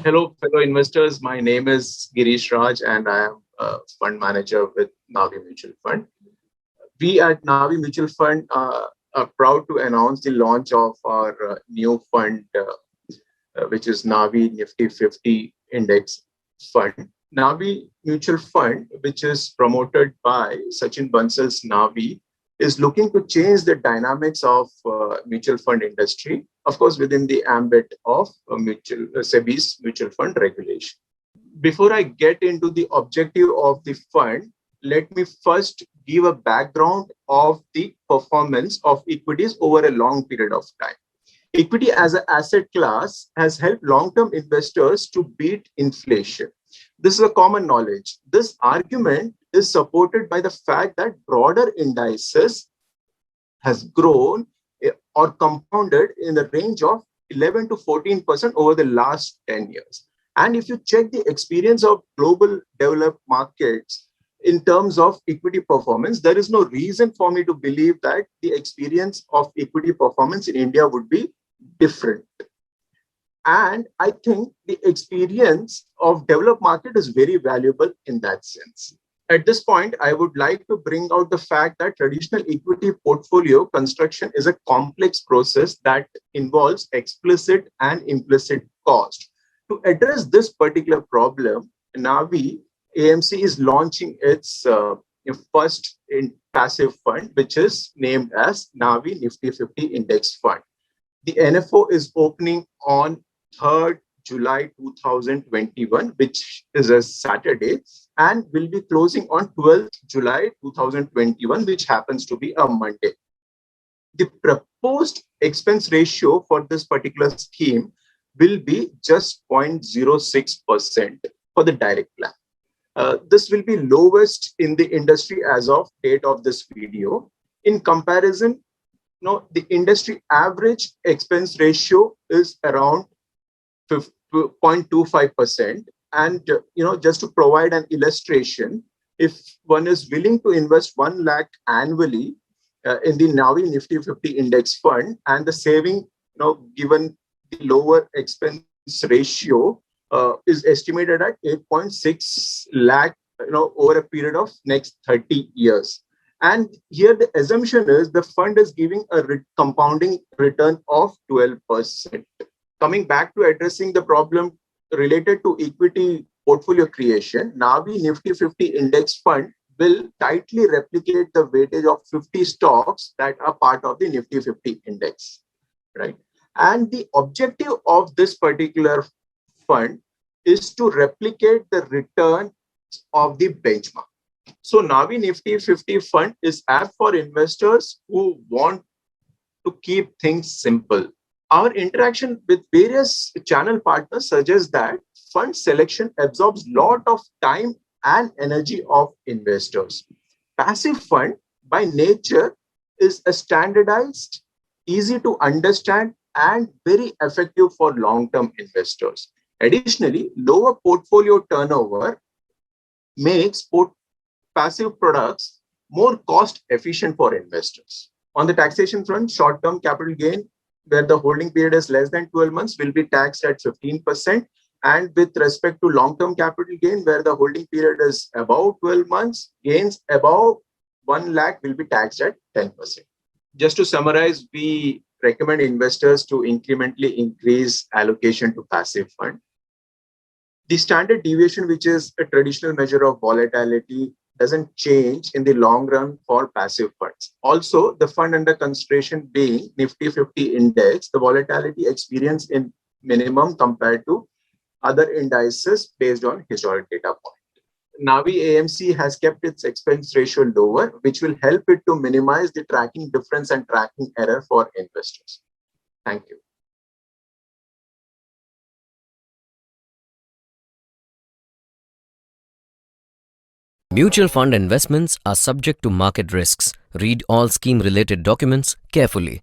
Hello, fellow investors. My name is Girish Raj, and I am a fund manager with Navi Mutual Fund. We at Navi Mutual Fund are proud to announce the launch of our new fund, which is Navi Nifty 50 Index Fund. Navi Mutual Fund, which is promoted by Sachin Bansal's Navi, is looking to change the dynamics of mutual fund industry, of course, within the ambit of SEBI's mutual fund regulation. Before I get into the objective of the fund, let me first give a background of the performance of equities over a long period of time. Equity as an asset class has helped long-term investors to beat inflation. This is a common knowledge. This argument is supported by the fact that broader indices has grown or compounded in the range of 11 to 14% over the last 10 years. And if you check the experience of global developed markets in terms of equity performance, there is no reason for me to believe that the experience of equity performance in India would be different. And I think the experience of developed market is very valuable in that sense. At this point, I would like to bring out the fact that traditional equity portfolio construction is a complex process that involves explicit and implicit cost. To address this particular problem, Navi AMC is launching its first passive fund, which is named as Navi Nifty 50 Index Fund. The NFO is opening on 3rd July 2021, which is a Saturday, and will be closing on 12th July 2021, which happens to be a Monday. The proposed expense ratio for this particular scheme will be just 0.06% for the direct plan. This will be lowest in the industry as of date of this video. In comparison, the industry average expense ratio is around 0.25%. And just to provide an illustration, if one is willing to invest 1 lakh annually in the Navi Nifty 50 Index Fund, and the saving, given the lower expense ratio, is estimated at 8.6 lakh, over a period of next 30 years. And here the assumption is the fund is giving a compounding return of 12%. Coming back to addressing the problem related to equity portfolio creation, Navi Nifty 50 Index Fund will tightly replicate the weightage of 50 stocks that are part of the Nifty 50 Index, right? And the objective of this particular fund is to replicate the return of the benchmark. So Navi Nifty 50 Fund is apt for investors who want to keep things simple. Our interaction with various channel partners suggests that fund selection absorbs a lot of time and energy of investors. Passive fund, by nature, is a standardized, easy to understand, and very effective for long-term investors. Additionally, lower portfolio turnover makes passive products more cost efficient for investors. On the taxation front, short-term capital gain, where the holding period is less than 12 months, will be taxed at 15%. And with respect to long-term capital gain, where the holding period is above 12 months, gains above 1 lakh will be taxed at 10%. Just to summarize, we recommend investors to incrementally increase allocation to passive fund. The standard deviation, which is a traditional measure of volatility, doesn't change in the long run for passive funds. Also, the fund under consideration being Nifty 50 Index, the volatility experience in minimum compared to other indices based on historic data point. Navi AMC has kept its expense ratio lower, which will help it to minimize the tracking difference and tracking error for investors. Thank you. Mutual fund investments are subject to market risks. Read all scheme-related documents carefully.